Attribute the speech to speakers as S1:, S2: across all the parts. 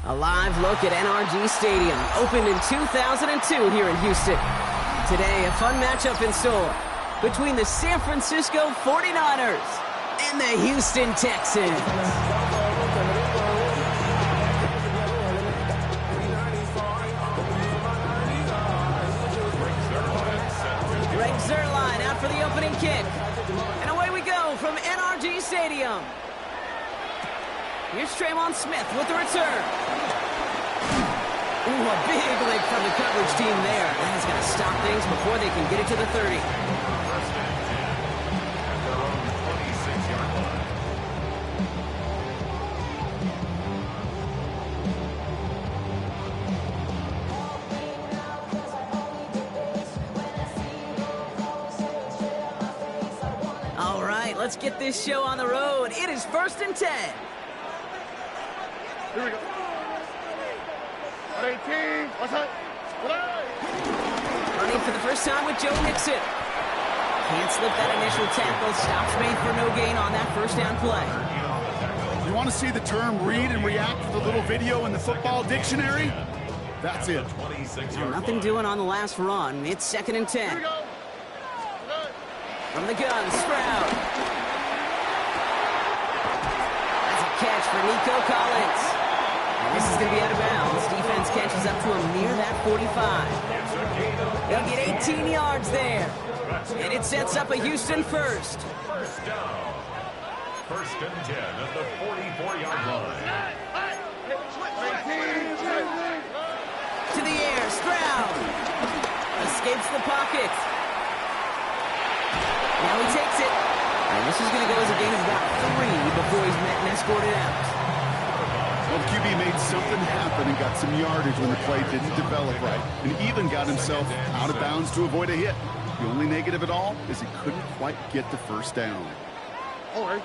S1: A live look at NRG Stadium, opened in 2002 here in Houston. Today, a fun matchup in store between the San Francisco 49ers and the Houston Texans. Greg Zuerlein out for the opening kick. And away we go from NRG Stadium. Here's Tremon Smith with the return. Ooh, a big lick from the coverage team there. That has got to stop things before they can get it to the 30. All right, let's get this show on the road. It is 1st and 10.
S2: Here we go. 18. What's up?
S1: Running for the first time with Joe Mixon. Can't slip that initial tackle. Stops made for no gain on that first down play.
S2: You want to see the term read and react with a little video in the football dictionary? That's it.
S1: Well, nothing doing on the last run. It's 2nd and 10.
S2: Here we go.
S1: From the gun, Stroud. That's a catch for Nico Collins. And this is going to be out of bounds. Defense catches up to him near that 45. They'll get 18 yards there. And it sets up a Houston first.
S3: First down. 1st and 10 at the 44-yard line.
S1: To the air, Stroud. Escapes the pocket. Now he takes it. And this is going to go as a gain of about 3 before he's met and escorted out.
S2: Well, QB made something happen and got some yardage when the play didn't develop right, and even got himself out of bounds to avoid a hit. The only negative at all is he couldn't quite get the first down. All right.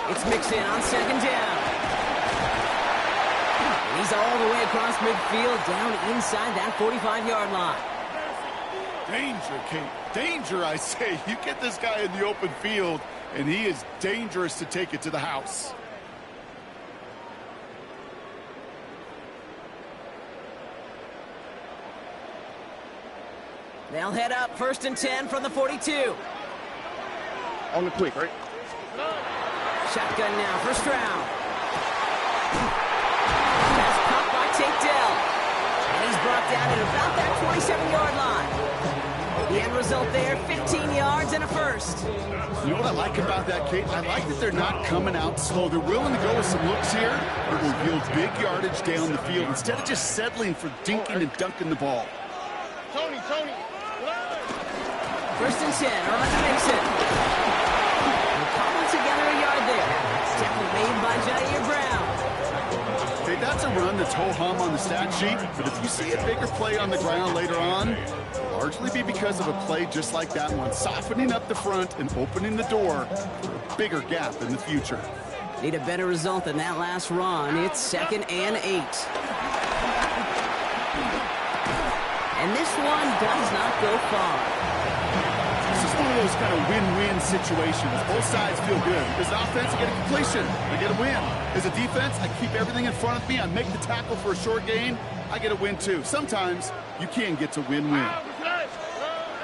S1: It's Mixon on 2nd down. And he's all the way across midfield, down inside that 45-yard line.
S2: Danger, Kate. Danger, I say. You get this guy in the open field, and he is dangerous to take it to the house.
S1: They'll head up 1st and 10 from the 42.
S2: On the quick, right?
S1: Shotgun now for Stroud. That's caught by Tate Dell. And he's brought down at about that 27-yard line. The end result there, 15 yards and a first.
S2: You know what I like about that, Kate? I like that they're not coming out slow. They're willing to go with some looks here. It will yield big yardage down the field instead of just settling for dinking and dunking the ball. Tony.
S1: 1st and 10, Armando Mixon. We're cobbled together a yard there. Tackle made by Jair Brown.
S2: Hey, that's a run that's ho-hum on the stat sheet, but if you see a bigger play on the ground later on, it'll largely be because of a play just like that one, softening up the front and opening the door for a bigger gap in the future.
S1: Need a better result than that last run. It's 2nd and 8. And this one does not go far.
S2: This is one of those kind of win-win situations. Both sides feel good. As an offense, I get a completion. I get a win. As a defense, I keep everything in front of me. I make the tackle for a short gain. I get a win, too. Sometimes you can get to win-win.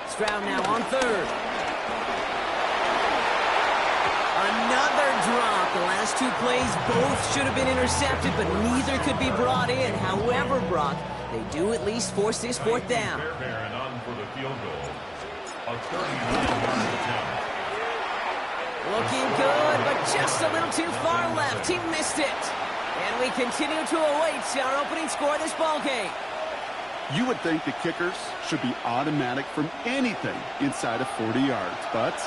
S1: Stroud now on 3rd. Another drop. The last 2 plays both should have been intercepted, but neither could be brought in. However, Brock, they do at least force this 4th down.
S3: Fairbairn on for the field goal. A 39-yard attempt.
S1: Looking good, but just a little too far left. He missed it. And we continue to await our opening score of this ballgame.
S2: You would think the kickers should be automatic from anything inside of 40 yards, but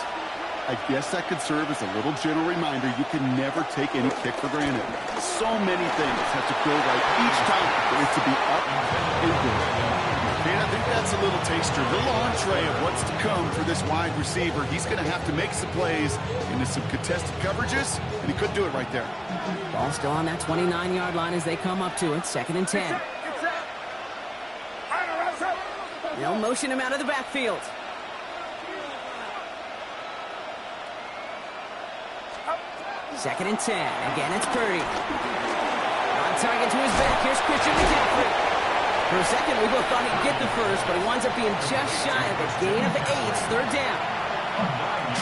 S2: I guess that could serve as a little gentle reminder you can never take any kick for granted. So many things have to go right each time for it to be up and good. And I think that's a little taster, a little entree of what's to come for this wide receiver. He's going to have to make some plays into some contested coverages, and he couldn't do it right there.
S1: Ball still on that 29-yard line as they come up to it, 2nd and 10. They'll motion him out of the backfield. Second and 10. Again, it's Purdy. On target to his back. Here's Christian McCaffrey. For a second, we both thought he'd get the first, but he winds up being just shy of a gain of 8. Third down.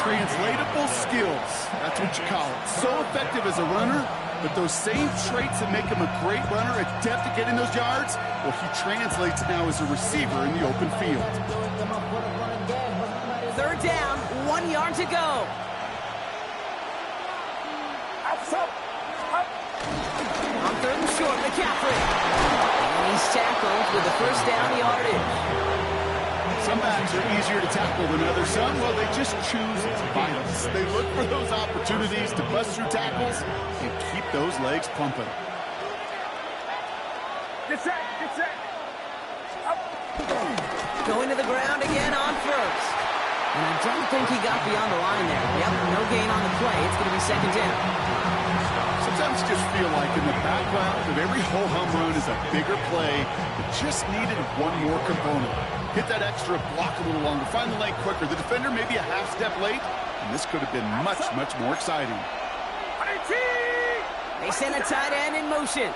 S2: Translatable skills. That's what you call it. So effective as a runner, but those same traits that make him a great runner, adept at getting those yards, well, he translates now as a receiver in the open field.
S1: Third down, 1 yard to go. On third and short, McCaffrey. And he's tackled with the first down yardage.
S2: Some backs are easier to tackle than others. Some, well, they just choose violence. They look for those opportunities to bust through tackles and keep those legs pumping.
S4: Get set, get set. Up.
S1: Going to the ground again on first. And I don't think he got beyond the line there. Yep, no gain on the play. It's going to be second down.
S2: Sometimes you just feel like in the background of every ho-hum run is a bigger play that just needed one more component. Hit that extra block a little longer, find the lane quicker. The defender maybe a half step late, and this could have been much, much more exciting.
S1: They send a tight end in motion.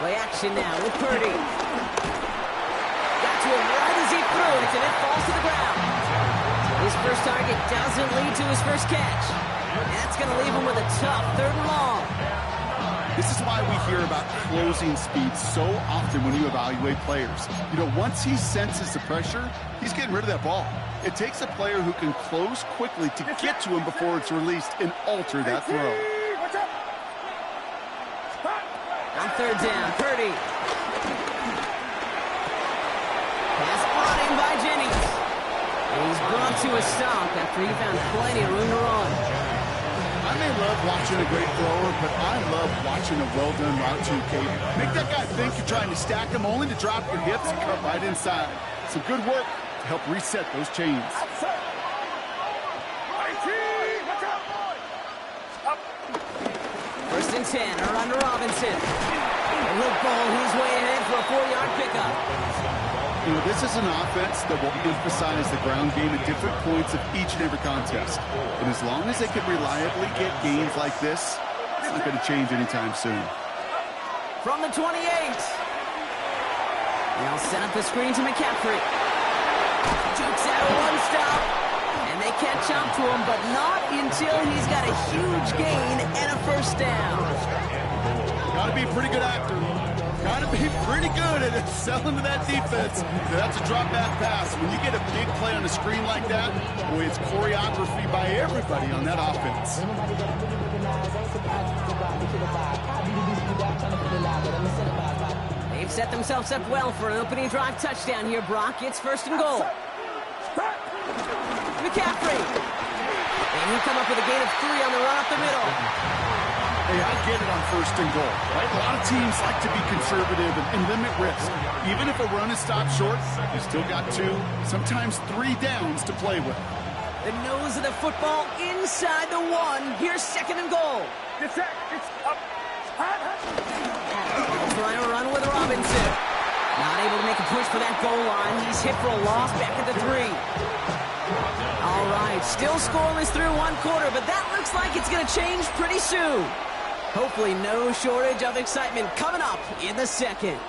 S1: Play action now with Purdy. Got to him right as he threw it, and it falls to the ground. His first target doesn't lead to his first catch. That's going to leave him with a tough third and long.
S2: This is why we hear about closing speed so often when you evaluate players. You know, once he senses the pressure, he's getting rid of that ball. It takes a player who can close quickly to get to him before it's released and alter that throw.
S1: On third down, Purdy. Pass brought in by Jennings. And he's brought to a stop after he found plenty of room to run.
S2: I may love watching a great thrower, but I love watching a well-done route too, Kate. Make that guy think you're trying to stack him only to drop your hips and cut right inside. Some good work to help reset those chains.
S1: First and 10, or under Robinson. And he'll ball his way ahead for a 4-yard pickup.
S2: You know, this is an offense that will emphasize the ground game at different points of each and every contest. And as long as they can reliably get gains like this, it's not going to change anytime soon.
S1: From the 28. They'll set up the screen to McCaffrey. Takes out a one-stop. And they catch up to him, but not until he's got a huge gain and a first down.
S2: Got to be a pretty good actor. Got to be pretty good at selling to that defense. That's a drop-back pass. When you get a big play on the screen like that, boy, it's choreography by everybody on that offense.
S1: They've set themselves up well for an opening drive touchdown here, Brock. It's first and goal. McCaffrey. And he'll come up with a gain of 3 on the run up the middle.
S2: Hey, I get it on first and goal, right? A lot of teams like to be conservative and limit risk. Even if a run is stopped short, you still got 2, sometimes 3 downs to play with.
S1: The nose of the football inside the 1. Here's second and goal.
S4: It's up.
S1: They'll try a run with Robinson. Not able to make a push for that goal line. He's hit for a loss back at the 3. All right, still scoreless through 1 quarter, but that looks like it's going to change pretty soon. Hopefully no shortage of excitement coming up in the second.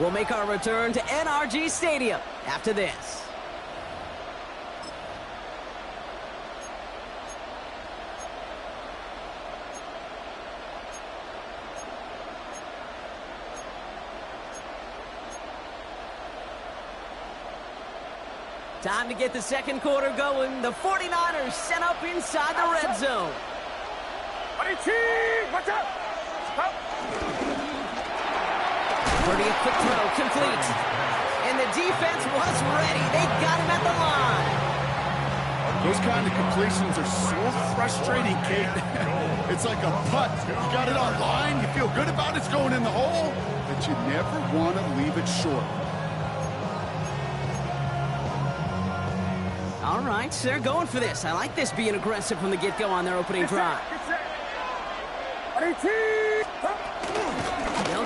S1: We'll make our return to NRG Stadium after this. Time to get the second quarter going. The 49ers set up inside the red zone.
S4: Watch out!
S1: Purdy, a quick throw, complete. And the defense was ready. They got him at the line.
S2: Those kind of completions are so frustrating, Kate. It's like a putt. You got it on line, you feel good about it's going in the hole, but you never want to leave it short.
S1: All right, they're going for this. I like this being aggressive from the get-go on their opening drive. They'll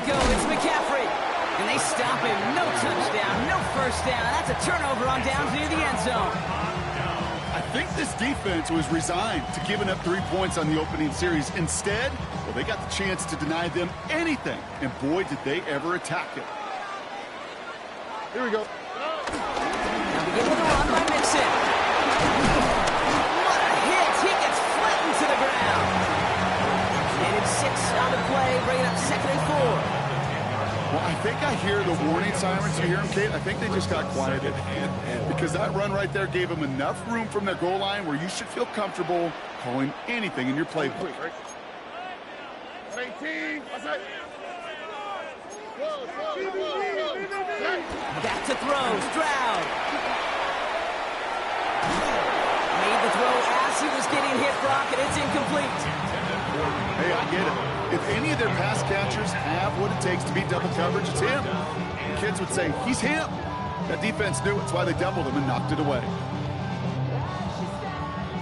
S1: go, it's McCaffrey. And they stop him. No touchdown, no first down. That's a turnover on downs near the end zone.
S2: I think this defense was resigned to giving up 3 points on the opening series. Instead, well, they got the chance to deny them anything, and boy, did they ever attack it.
S4: Here we go.
S1: Now begin with a run by Mixon. What a hit! He gets flattened to the ground. And it's 6 on the play, bringing up 2nd and 4.
S2: Well, I think I hear the warning sirens. You hear them, Kate? I think they just got quieted. Because that run right there gave them enough room from their goal line where you should feel comfortable calling anything in your playbook.
S4: 18.
S1: Back to throw, Stroud. Made the throw as he was getting hit, Brock, and it's incomplete.
S2: Hey, I get it. If any of their pass catchers have what it takes to beat double coverage, it's him. The kids would say, he's him. That defense knew it. That's why they doubled him and knocked it away.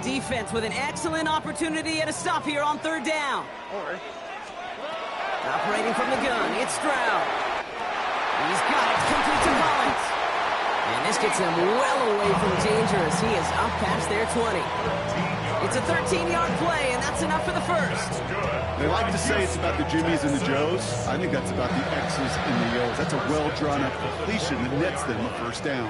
S1: Defense with an excellent opportunity and a stop here on 3rd down. Operating from the gun, it's Stroud. He's got it, complete to Collins. And this gets him well away from danger as he is up past their 20. It's a 13-yard play, and that's enough for the first.
S2: They like to say it's about the Jimmies and the Joes. I think that's about the X's and the O's. That's a well-drawn-up completion that nets them a first down.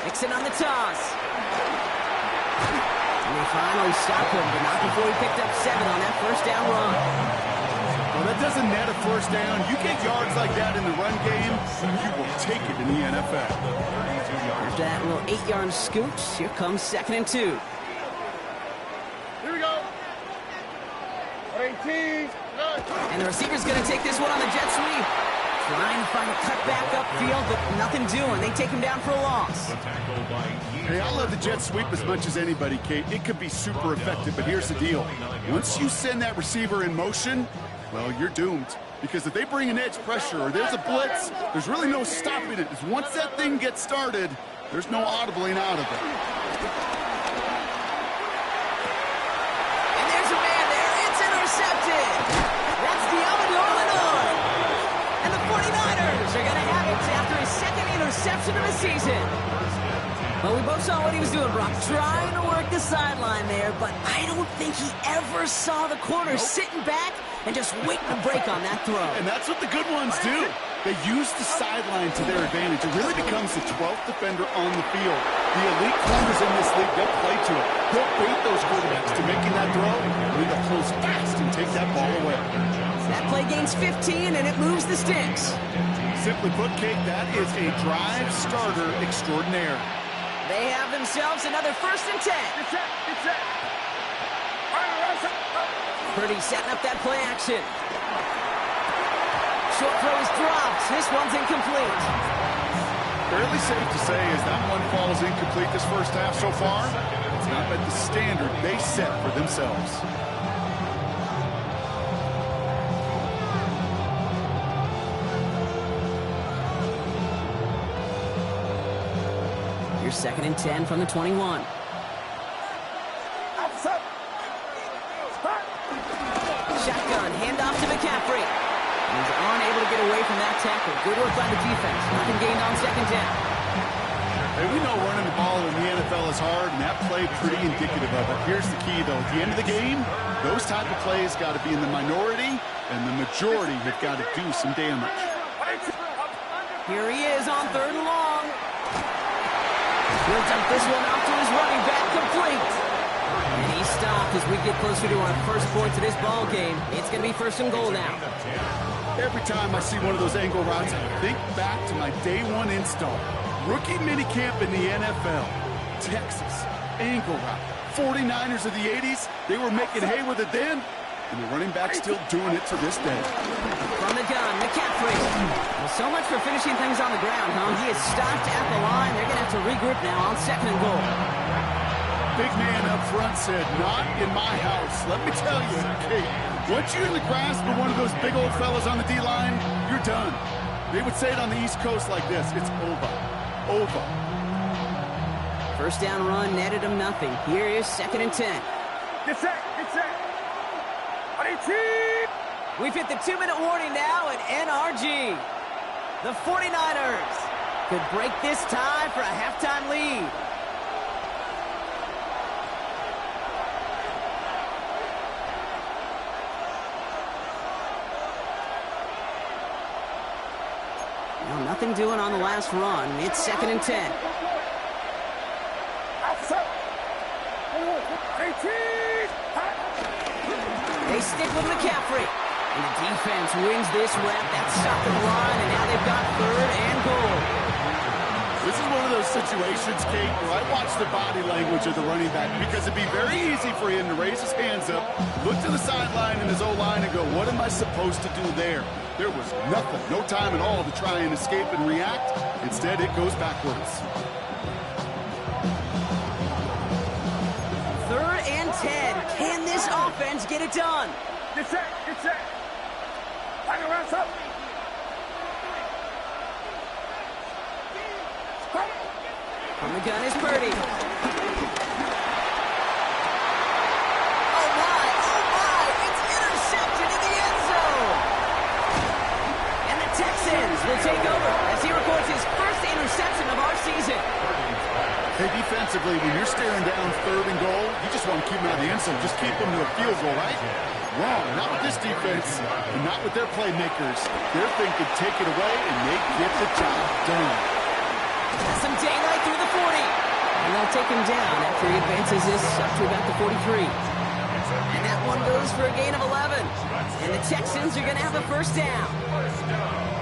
S1: Mixon on the toss. And they finally stop him, but not before he picked up 7 on that first down run.
S2: Well, that doesn't net a first down. You get yards like that in the run game, you will take it in the NFL.
S1: There's that little 8-yard scooch. Here comes 2nd and 2.
S4: Here we go. 18.
S1: And the receiver's going to take this one on the jet sweep. Trying to find a cut back upfield, but nothing doing. They take him down for a loss.
S2: Hey, I love the jet sweep as much as anybody, Kate. It could be super effective, but here's the deal. Once you send that receiver in motion, well, you're doomed. Because if they bring an edge pressure or there's a blitz, there's really no stopping it. Because once that thing gets started, there's no audibling out of it.
S1: And there's a man there. It's intercepted. That's Deommodore Lenoir. And the 49ers are going to have it after his 2nd interception of the season. Well, we both saw what he was doing, Brock, trying to work the sideline there, but I don't think he ever saw the corner sitting back and just waiting to break on that throw.
S2: And that's what the good ones do. They use the sideline to their advantage. It really becomes the 12th defender on the field. The elite corners in this league, they'll play to it. They'll bait those quarterbacks to making that throw, and they'll close fast and take that ball away.
S1: That play gains 15, and it moves the sticks.
S2: Simply put, Kate, that is a drive starter extraordinaire.
S1: They have themselves another 1st and 10. Purdy setting up that play action. Short throw is dropped. This one's incomplete.
S2: Fairly safe to say as that one falls incomplete this first half so far, it's not met the standard they set for themselves.
S1: Here's 2nd and 10 from the 21. Shotgun, handoff to McCaffrey. And he's unable to get away from that tackle. Good work by the defense. Nothing gained on 2nd down.
S2: Hey, we know running the ball in the NFL is hard, and that play pretty indicative of it. Here's the key, though. At the end of the game, those type of plays got to be in the minority, and the majority have got to do some damage.
S1: Here he is on 3rd and long. He'll dump this one out to his running back, complete. And he stopped as we get closer to our first points of this ball game. It's going to be 1st and goal now.
S2: Every time I see one of those angle routes, I think back to my day 1 install. Rookie minicamp in the NFL. Texas, angle route. 49ers of the 80s, they were making hay with it then, and the running back's still doing it to this day.
S1: From the gun, McCaffrey. Well, so much for finishing things on the ground, huh? He is stopped at the line. They're going to have to regroup now on 2nd and goal.
S2: Big man up front said, not in my house. Let me tell you, Kate, once you're in the grasp of one of those big old fellas on the D-line, you're done. They would say it on the East Coast like this, it's over. Over.
S1: First down run netted him nothing. Here is 2nd and 10.
S4: Get set. 18.
S1: We've hit the 2-minute warning now at NRG. The 49ers Could break this tie for a halftime lead. Well, nothing doing on the last run. It's 2nd and 10. They stick with McCaffrey. And the defense wins this rep. That's stopped at the line, and now they've got 3rd and goal.
S2: This is one of those situations, Kate, where I watch the body language of the running back because it'd be very easy for him to raise his hands up, look to the sideline in his O-line and go, what am I supposed to do there? There was nothing, no time at all to try and escape and react. Instead, it goes backwards.
S1: 3rd and 10. Can this offense get it done?
S4: Get set, get set. Hang around, up.
S1: From the gun is Purdy. Oh my, it's intercepted in the end zone. And the Texans will take over as he records his first interception of our season.
S2: Hey, defensively, when you're staring down 3rd and goal, you just want to keep them out of the end zone. Just keep them to a field goal, right? Wrong. Not with this defense, and not with their playmakers. They're thinking take it away, and they get the job done.
S1: That's some daylight through the 40. And they'll take him down after he advances this up to about the 43. And that one goes for a gain of 11. And the Texans are going to have a 1st down.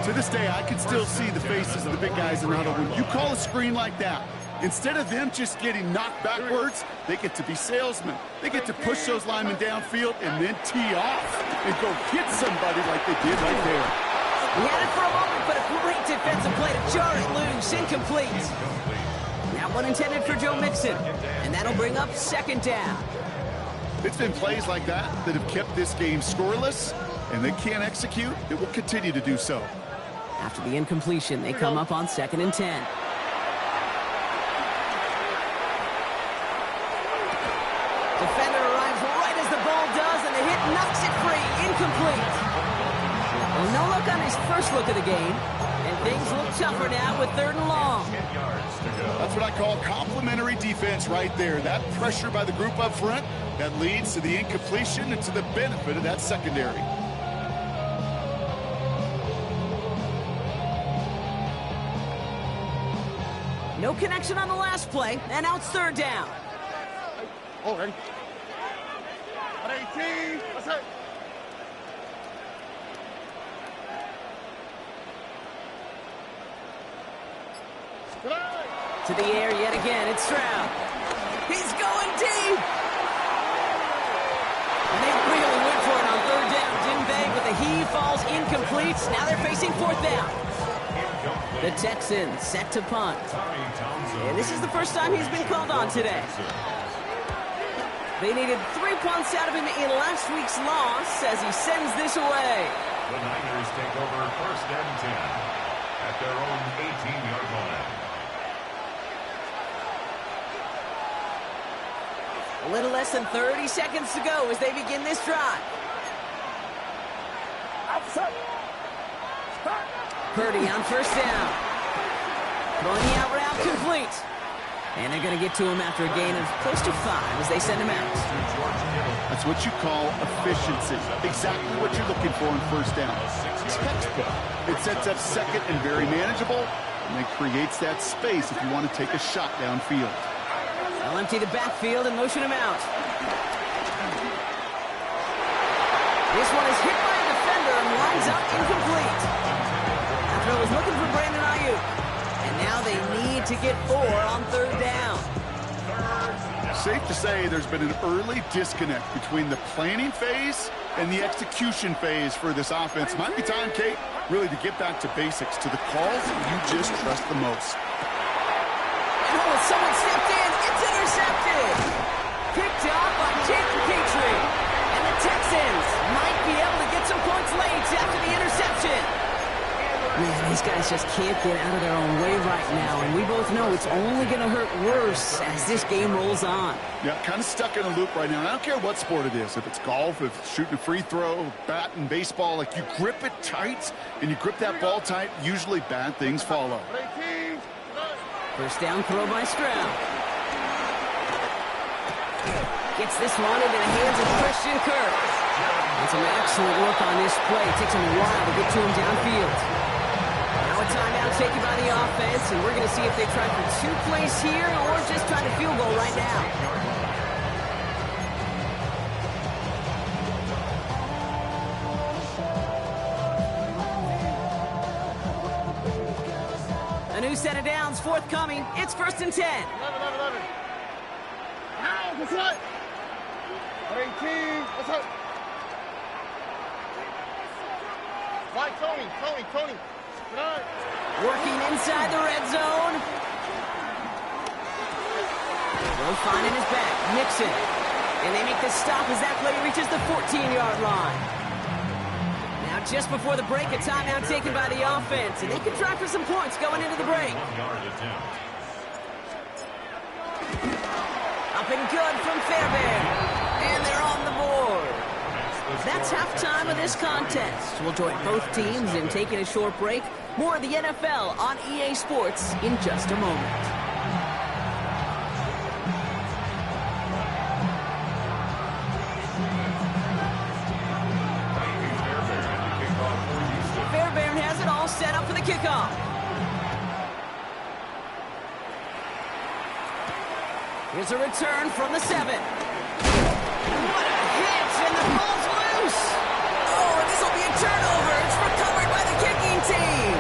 S2: To this day, I can still see the faces of the big guys in the huddle. When you call a screen like that, instead of them just getting knocked backwards, they get to be salesmen. They get to push those linemen downfield and then tee off and go hit somebody like they did right there.
S1: He had it for a moment, but a great defensive play to jar it loose. Incomplete. That one intended for Joe Mixon. And that'll bring up 2nd down.
S2: It's been plays like that that have kept this game scoreless, and they can't execute. It will continue to do so.
S1: After the incompletion, they come up on 2nd and 10. Defender arrives right as the ball does, and the hit knocks it free. Incomplete. Well, no look on his first look of the game, and things look tougher now with 3rd and long.
S2: That's what I call complimentary defense right there. That pressure by the group up front, that leads to the incompletion and to the benefit of that secondary.
S1: No connection on the last play, and now it's 3rd down.
S4: All ready. 18. What's that?
S1: To the air yet again, it's Stroud. He's going deep! And they really went for it on 3rd down, didn't they? But the heave falls incomplete. Now they're facing 4th down. The Texans set to punt. And this is the first time he's been called on today. They needed 3 punts out of him in last week's loss as he sends this away.
S3: The Niners take over 1st and 10 at their own 18-yard line.
S1: A little less than 30 seconds to go as they begin this drive. Purdy on 1st down. Throwing the out route complete. And they're going to get to him after a gain of close to 5 as they send him out.
S2: That's what you call efficiency. Exactly what you're looking for in 1st down. Textbook. It sets up 2nd and very manageable, and it creates that space if you want to take a shot downfield.
S1: They'll empty the backfield and motion him out. This one is hit by a defender and winds up incomplete. That throw was looking for Brandon Ayuk. And now they need to get 4 on 3rd down.
S2: Safe to say there's been an early disconnect between the planning phase and the execution phase for this offense. Might be time, Kate, really to get back to basics, to the calls you just trust the most.
S1: Oh, someone stepped in. It's intercepted. Picked off by Jalen Petrie. And the Texans might be able to get some points late after the interception. Man, these guys just can't get out of their own way right now, and we both know it's only going to hurt worse as this game rolls on.
S2: Yeah, kind of stuck in a loop right now. And I don't care what sport it is. If it's golf, if it's shooting a free throw, batting, baseball, like you grip it tight and you grip that ball tight, usually bad things follow.
S1: First down throw by Stroud. Gets this one into the hands of Christian Kirk. And some excellent work on this play. It takes him a while to get to him downfield. Now a timeout taken by the offense, and we're going to see if they try for 2 plays here or just try to field goal right now. A new set of downs forthcoming. It's 1st and 10.
S4: 11. Now, what's up? 18. What's up? Right, Tony. Good night.
S1: Working inside the red zone. Throw finding his back. Mixon. And they make the stop as that play reaches the 14-yard line. Now just before the break, a timeout taken by the offense. And they can try for some points going into the break.
S3: 1-yard attempt.
S1: Up and good from Fairbairn. And they're on the board. That's halftime of this contest. We'll join both teams in taking a short break. More of the NFL on EA Sports in just a moment. Fairbairn has it all set up for the kickoff. Here's a return from the 7. What a hit, and the ball's loose. Oh, and this will be a turnover. It's recovered by the kicking team.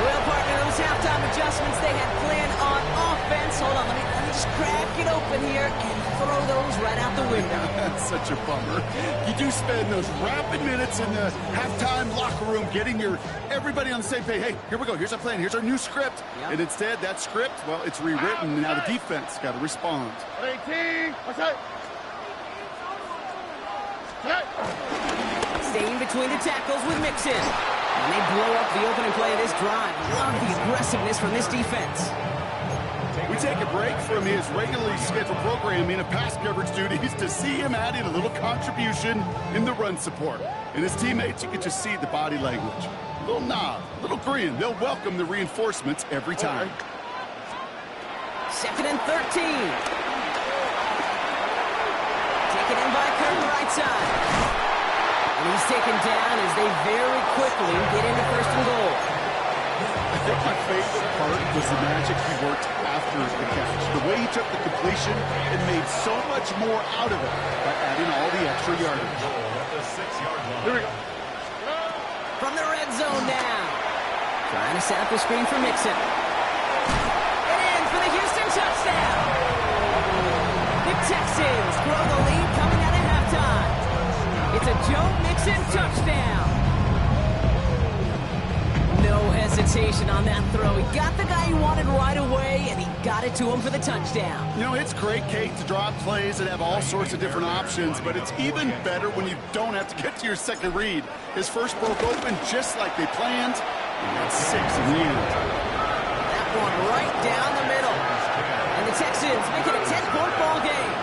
S1: Well, partner, those halftime adjustments they had planned on offense. Hold on, let me just crack it open here and throw those right out the window.
S2: That's such a bummer. You do spend those rapid minutes in the halftime locker room getting everybody on the same page. Hey, here we go. Here's our plan. Here's our new script.
S1: Yep.
S2: And instead, that script, well, it's rewritten. Now the defense got to respond.
S4: 18. What's up?
S1: Staying between the tackles with Mixon. And they blow up the opening play of this drive. Love the aggressiveness from this defense.
S2: We take a break from his regularly scheduled programming of pass coverage duties to see him add in a little contribution in the run support. And his teammates, you can just see the body language. A little nod, a little grin. They'll welcome the reinforcements every time.
S1: 2nd and 13. Taken in by Kirk right side. And he's taken down as they very quickly get into 1st and goal.
S2: I think my favorite part was the magic he worked after the catch. The way he took the completion and made so much more out of it by adding all the extra yardage.
S3: At the 6-yard line.
S2: Here we go.
S1: From the red zone now. Trying to set up the screen for Mixon. And in for the Houston touchdown. The Texans grow the lead coming out of halftime. It's a Joe Mixon touchdown. No hesitation on that throw. He got the guy he wanted right away, and he got it to him for the touchdown.
S2: You know, it's great, Kate, to draw plays that have all sorts of different options, but it's even better when you don't have to get to your second read. His first broke open just like they planned, and that's 6 in the end.
S1: That one right down the middle. And the Texans make it a 10-point ball game.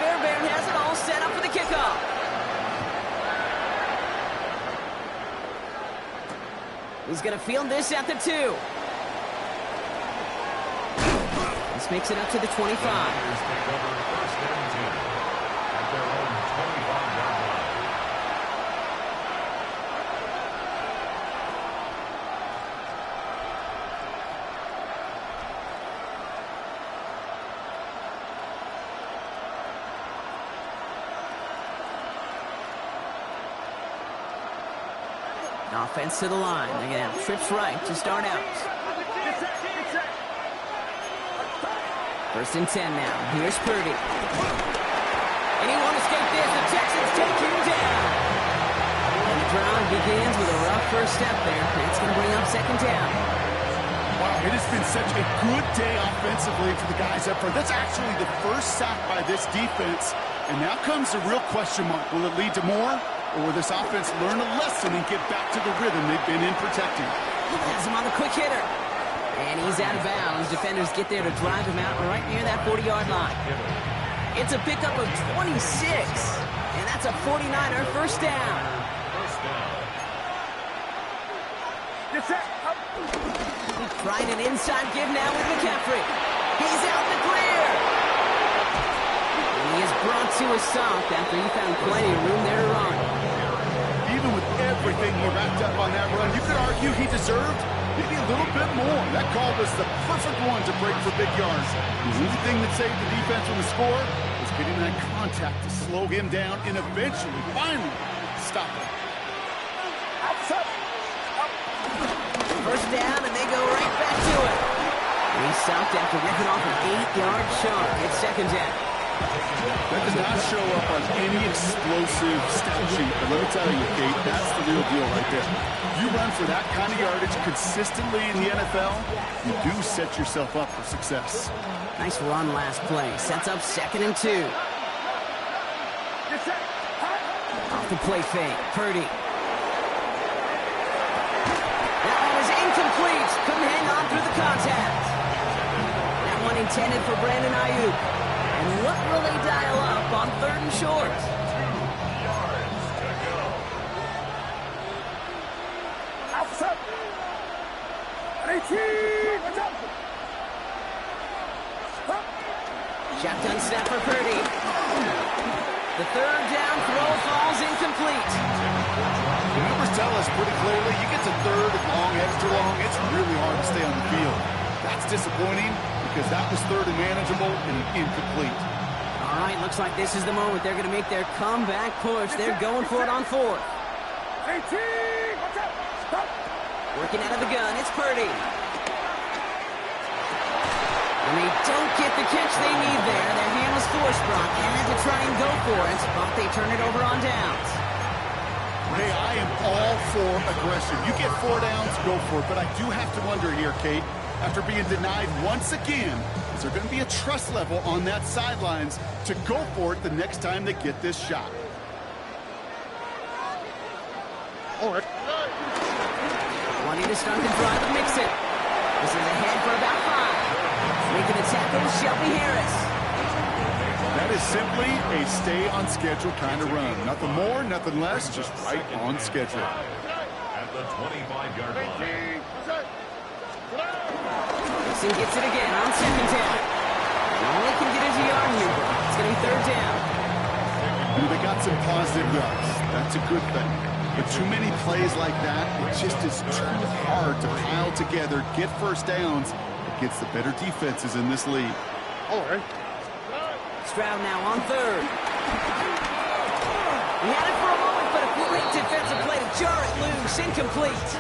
S1: Fairbairn has it all set up for the kickoff. He's going to field this at the 2. This makes it up to the 25.
S3: Take over 1st and 10 at their own 25-yard line.
S1: Offense to the line. Look at that. Trips right to start out. 1st and 10 now. Here's Purdy. And he won't escape this. The Texans take him down. And the drive begins with a rough first step there. It's going to bring up 2nd down.
S2: Wow, it has been such a good day offensively for the guys up front. That's actually the first sack by this defense. And now comes the real question mark. Will it lead to more? Or will this offense learn a lesson and get back to the rhythm they've been in protecting?
S1: He has him on the quick hitter. And he's out of bounds. Defenders get there to drive him out right near that 40-yard line. It's a pickup of 26. And that's a 49er first down.
S4: Get set. Up.
S1: Trying an inside give now with McCaffrey. He's out in the clear. And he is brought to a stop after he found plenty of room there to run.
S2: Even with everything he wrapped up on that run, you could argue he deserved maybe a little bit more. That call was the perfect one to break for big yards. The only thing that saved the defense from the score was getting that contact to slow him down and eventually, finally, stop him.
S1: First down, and they go right back to it. And he stopped after ripping off an 8-yard chunk. It's second down.
S2: That does not show up on any explosive stat sheet, but let me tell you, Kate, that's the real deal right there. You run for that kind of yardage consistently in the NFL, you do set yourself up for success.
S1: Nice run last play. Sets up 2nd and 2.
S4: Get set.
S1: Off the play fake. Purdy. That one is incomplete. Couldn't hang on through the contact. That one intended for Brandon Ayuk. And what will they dial up on 3rd and short?
S3: 2 yards to go.
S4: Outside. 18. Watch out. Up.
S1: Shotgun snap for Purdy. The 3rd down throw falls incomplete.
S2: The numbers tell us pretty clearly, you get to 3rd and long, extra long, it's really hard to stay on the field. That's disappointing because that was 3rd and manageable and incomplete.
S1: All right, looks like this is the moment. They're going to make their comeback push. They're going for it on 4th.
S4: 18. Watch out. Stop.
S1: Working out of the gun, it's Purdy. And they don't get the catch they need there. Their hand was forced, Brock. Had to try and go for it, but they turn it over on downs.
S2: Hey, I am all for aggression. You get 4 downs, go for it. But I do have to wonder here, Kate, after being denied once again, is there going to be a trust level on that sidelines to go for it the next time they get this shot? All right.
S1: Wanting to start the drive and mix it. This is ahead for about 5. Making the tackle, Shelby Harris.
S2: That is simply a stay-on-schedule kind of run. Nothing more, nothing less, just right on schedule.
S3: At the 25-yard line.
S1: Dixon gets it again on 2nd down. And only can get a yard here. It's going to be 3rd down.
S2: They got some positive yards. That's a good thing. But too many plays like that, it just is too hard to pile together, get first downs against the better defenses in this league.
S4: All right.
S1: Stroud now on 3rd. He had it for a moment, but a quick defensive play to jar it loose. Incomplete.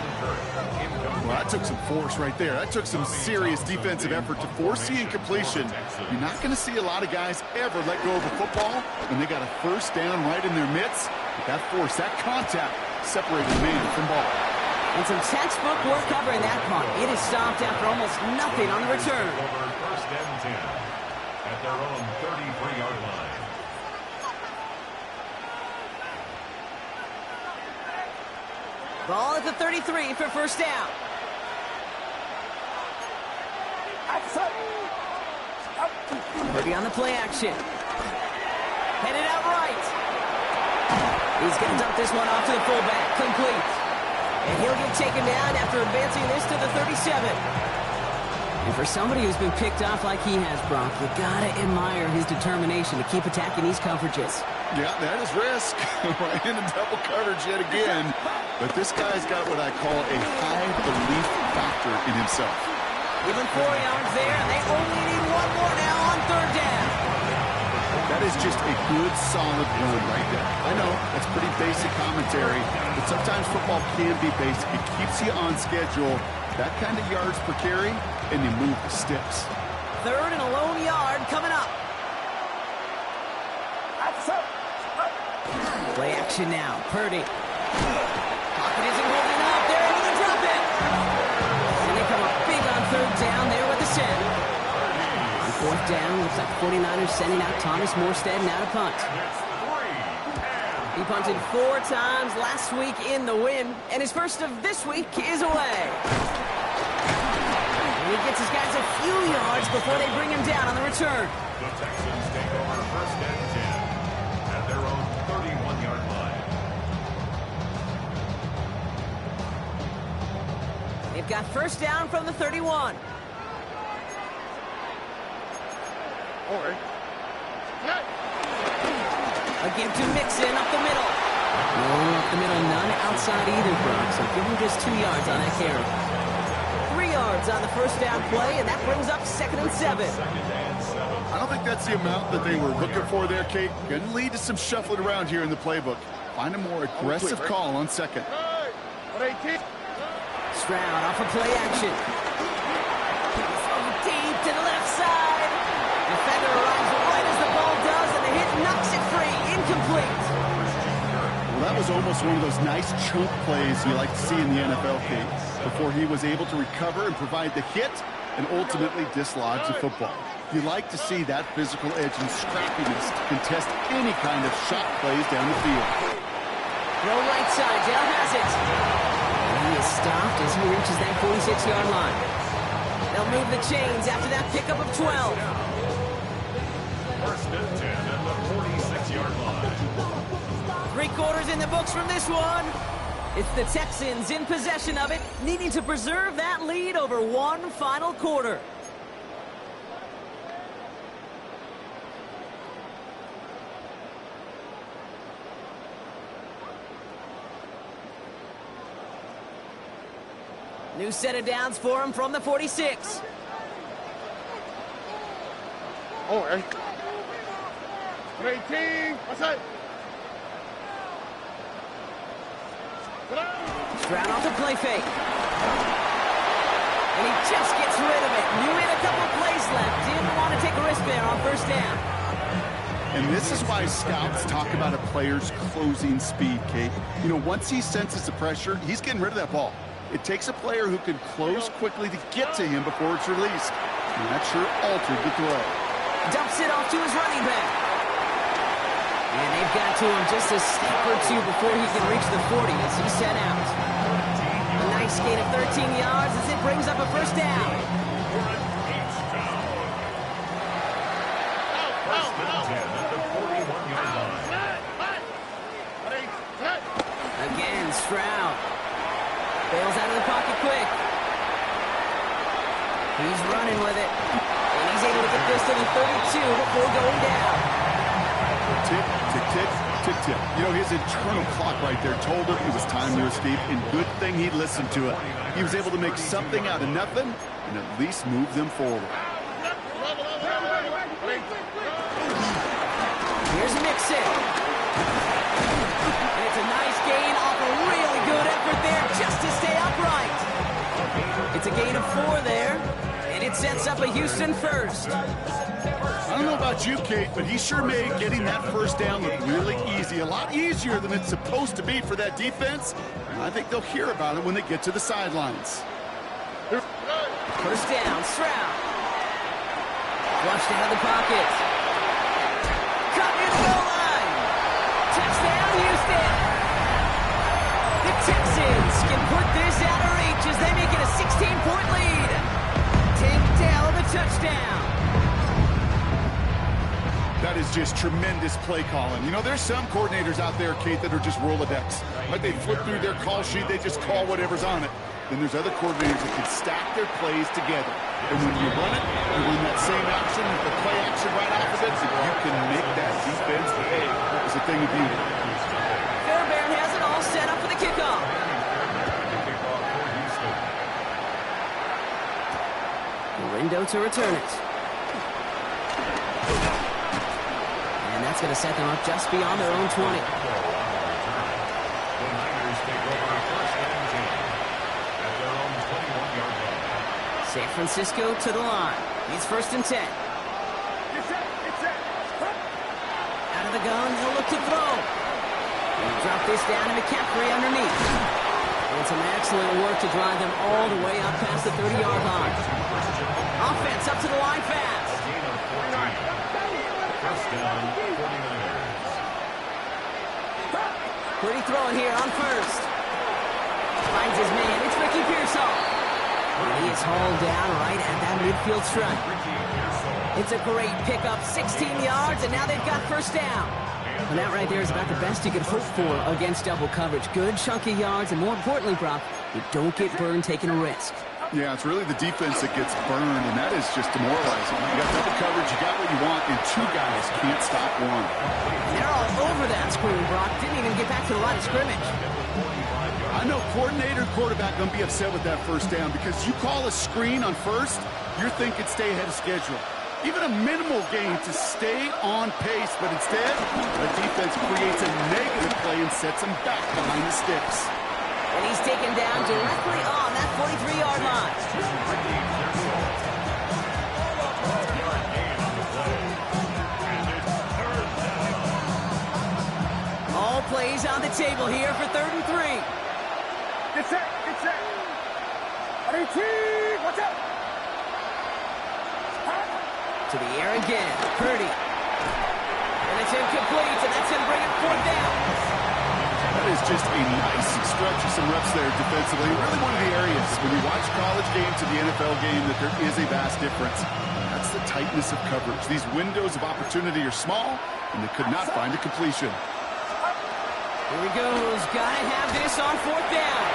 S2: Well, that took some force right there. That took some serious defensive effort to force the incompletion. You're not going to see a lot of guys ever let go of a football when they got a first down right in their midst. But that force, that contact, separated man from ball.
S1: And some textbook work covering that punt. It is stopped after almost nothing on the return.
S3: Over 1st and 10 at their own 33-yard line.
S1: Ball at the 33 for first down. Purdy on the play action. Headed out right. He's going to dump this one off to the fullback. Complete. And he'll get taken down after advancing this to the 37. And for somebody who's been picked off like he has, Brock, you got to admire his determination to keep attacking these coverages.
S2: Yeah, that is risk. Right into double coverage yet again. But this guy's got what I call a high belief factor in himself.
S1: Give him 4 yards there, and they only need 1 more now on 3rd down.
S2: That is just a good, solid run right there. I know, that's pretty basic commentary, but sometimes football can be basic. It keeps you on schedule, that kind of yards per carry, and you move the sticks.
S1: 3rd and a lone yard coming up. Play action now. Purdy. Pocket isn't holding up. They're able to drop it. And they come up big on 3rd down there with the send. On 4th down, looks like 49ers sending out Thomas Morstead now to punt. He punted 4 times last week in the win, and his first of this week is away. He gets his guys a few yards before they bring him down on the return.
S3: The Texans take over first and 10 at their own 31-yard line.
S1: They've got first down from the 31. Again to Mixon up the middle. No up the middle, none outside either, Brock. So give him just 2 yards on that carry. 3 yards on the first down play, and that brings up 2nd and 7.
S2: I don't think that's the amount that they were looking for there, Kate. Going to lead to some shuffling around here in the playbook. Find a more aggressive call on second.
S1: Stroud off of play action. Deep to the left side. Defender arrives right as the ball does, and the hit knocks it free. Incomplete.
S2: Well, that was almost one of those nice chunk plays you like to see in the NFL, Kate, before he was able to recover and provide the hit and ultimately dislodge the football. You like to see that physical edge and scrappiness to contest any kind of shot plays down the field.
S1: Throw right side. Dale has it. And he is stopped as he reaches that 46-yard line. They'll move the chains after that pickup of 12.
S3: First and 10 at the 46-yard line.
S1: 3 quarters in the books from this one. It's the Texans in possession of it, needing to preserve that lead over one final quarter. New set of downs for him from the 46.
S4: Oh, 18. What's that?
S1: Stroud off the play fake. And he just gets rid of it. Knew he had a couple of plays left. Didn't want to take a risk there on first down.
S2: And this is why scouts talk about a player's closing speed, Kate. You know, once he senses the pressure, he's getting rid of that ball. It takes a player who can close quickly to get to him before it's released. And that sure altered the throw.
S1: Dumps it off to his running back. And they've got to him just a step or two before he can reach the 40 as he set out. A nice gain of 13 yards as it brings up a first down.
S3: First and 10 at the 41-yard line.
S1: Again, Stroud. Bails out of the pocket quick. He's running with it. And he's able to get this to the 32 before going down.
S2: Tick, tick, tick, tick, tick. You know, his internal clock right there told him it was time to escape, and good thing he listened to it. He was able to make something out of nothing and at least move them forward.
S1: Here's Mixon. And it's a nice gain off a really good effort there just to stay upright. It's a gain of 4 there, and it sets up a Houston first.
S2: I don't know about you, Kate, but he sure made getting that first down look really easy. A lot easier than it's supposed to be for that defense. And I think they'll hear about it when they get to the sidelines.
S1: First down, Stroud. Flushed out of the pocket. Cut near the goal line. Touchdown, Houston. The Texans can put this out of reach as they make it a 16-point lead. Tank Dell, the touchdown.
S2: That is just tremendous play calling. You know, there's some coordinators out there, Kate, that are just Rolodex. Like they flip through their call sheet, they just call whatever's on it. Then there's other coordinators that can stack their plays together. And when you run it, you run that same action, the play action right off of it, so you can make that defense behave. It's a thing of beauty.
S1: Fairbairn has it all set up for the kickoff. Rindo to return it. And that's going to set them up just beyond their own 20.
S3: The Niners take over first and 10 at their own 21-yard line.
S1: San Francisco to the line. He's first and 10. Out of the gun, he'll look to throw. He'll drop this down to McCaffrey underneath. And some excellent work to drive them all the way up past the 30-yard line. Offense up to the line fast.
S3: Gain of 14. First down, 49ers.
S1: Pretty throwing here on first. Finds his man. It's Ricky Pearsall. And he is is hauled down right at that midfield stripe. It's a great pickup, 16 yards, and now they've got first down. And that right there is about the best you could hope for against double coverage. Good chunky yards, and more importantly, Brock, you don't get burned taking a risk.
S2: Yeah, it's really the defense that gets burned, and that is just demoralizing. You got double coverage, you got what you want, and two guys can't stop one.
S1: And they're all over that screen, Brock. Didn't even get back to the line of scrimmage.
S2: I know coordinator and quarterback going to be upset with that first down because you call a screen on first, you're thinking stay ahead of schedule. Even a minimal gain to stay on pace, but instead, the defense creates a negative play and sets them back behind the sticks.
S1: And he's taken down directly on that 43-yard line. All plays on the table here for 3rd and 3.
S4: Get set, get set. 18, watch out.
S1: To the air again, Purdy. And it's incomplete, and that's going to bring it 4th down.
S2: That is just a nice stretch of some reps there defensively. Really one of the areas when you watch college game to the NFL game that there is a vast difference. That's the tightness of coverage. These windows of opportunity are small, and they could not find a completion.
S1: Here he goes. Gotta have this on 4th down.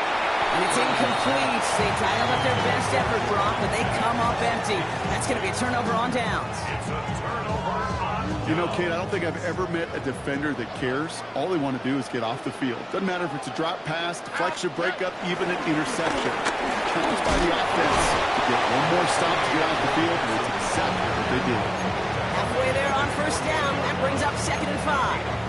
S1: And it's incomplete. They dialed up their best effort, Brock, but they come up empty. That's going to be a turnover on downs.
S3: It's a turnover on downs.
S2: You know, Kate, I don't think I've ever met a defender that cares. All they want to do is get off the field. Doesn't matter if it's a drop pass, deflection, breakup, even an interception. Challenged by the offense to get one more stop to get off the field, and that's exactly what they did.
S1: Halfway there on 1st down. That brings up 2nd and 5.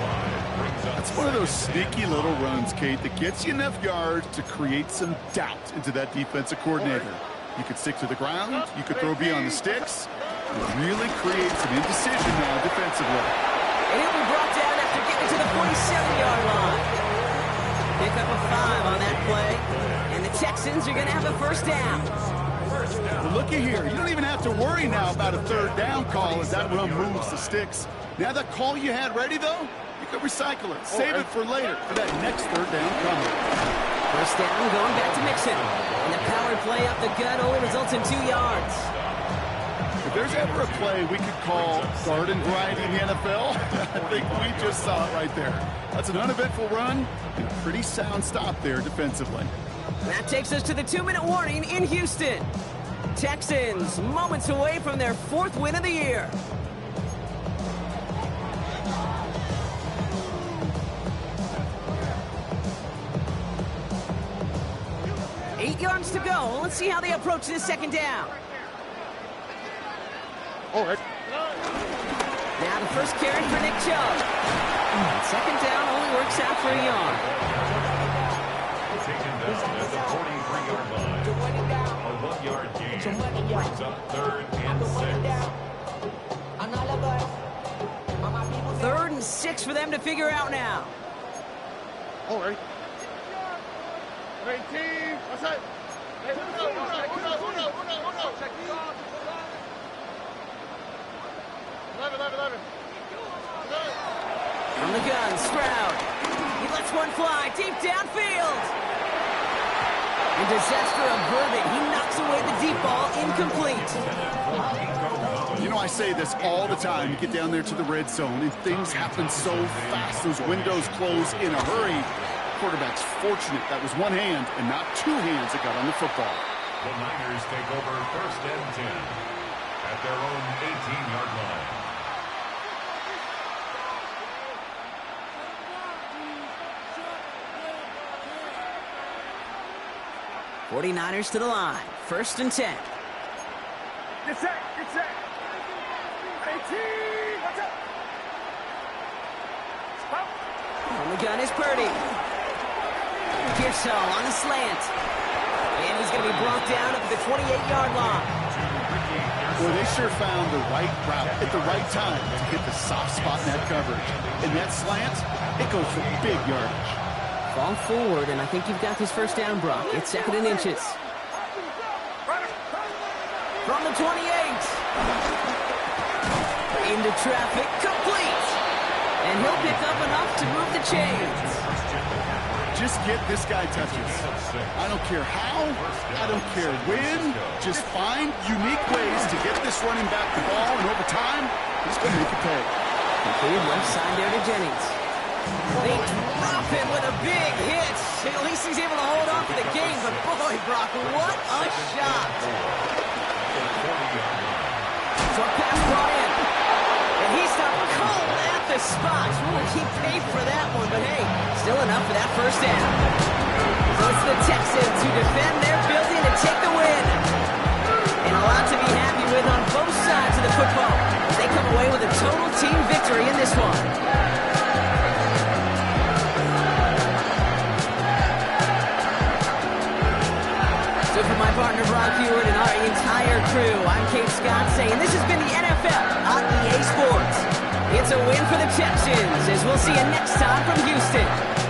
S2: That's one of those sneaky little runs, Kate, that gets you enough yards to create some doubt into that defensive coordinator. You could stick to the ground. You could throw beyond the sticks. It really creates some indecision now defensively.
S1: And he'll be brought down after getting to the 47-yard line. Pick up a 5 on that play. And the Texans are going to have a 1st down.
S2: But looky here. You don't even have to worry now about a 3rd down call as that run moves the sticks. Now that call you had ready, though, you can recycle it. Save it for later for that next 3rd down coming.
S1: 1st down going back to Mixon. And the power play up the gut only results in 2 yards.
S2: If there's ever a play we could call garden variety in the NFL, I think we just saw it right there. That's an uneventful run and pretty sound stop there defensively.
S1: And that takes us to the 2-minute warning in Houston. Texans moments away from their 4th win of the year. Eight yards to go. Let's see how they approach this 2nd down.
S2: All right.
S1: Now the first carry for Nick Chubb. And 2nd down only works out for a yard.
S3: Taken down at the 43-yard line. A 1-yard gain brings up 3rd and 6.
S1: 3rd and 6 for them to figure out now.
S2: All right.
S4: 18, what's that?
S1: From the gun, Stroud. He lets one fly deep downfield. And disaster averted. He knocks away the deep ball, incomplete.
S2: You know, I say this all the time. You get down there to the red zone, and things happen so fast. Those windows close in a hurry. Quarterback's fortunate that was one hand and not two hands that got on the football.
S3: The Niners take over 1st and 10 at their own 18-yard line.
S1: 49ers to the line. 1st and 10.
S4: Get set, get set. 18, watch out. Stop.
S1: From the gun is Purdy. Pearsall on the slant. And he's going to be brought down up at the 28-yard line.
S2: Well, they sure found the right route at the right time to hit the soft spot in that coverage. And that slant, it goes for big yardage.
S1: Fall forward, and I think you've got this 1st down, Brock. It's 2nd and inches. From the 28. Into traffic, complete. And he'll pick up enough to move the chains.
S2: Just get this guy touches. I don't care how, I don't care when. Just find unique ways to get this running back the ball, and over time, he's going to make it pay.
S1: Completed left side there to Jennings. They drop him with a big hit. At least he's able to hold on for the game, but boy, Brock, what a shot. Short pass brought in. And he stopped cold at the spot. Ooh, he paid for that one, but hey, still enough for that first down. So it's the Texans who defend their building and take the win. And a lot to be happy with on both sides of the football. They come away with a total team victory in this one. So for my partner Brock Huard and our entire crew, I'm Kate Scott saying this has been the NFL on EA Sports. It's a win for the Texans, as we'll see you next time from Houston.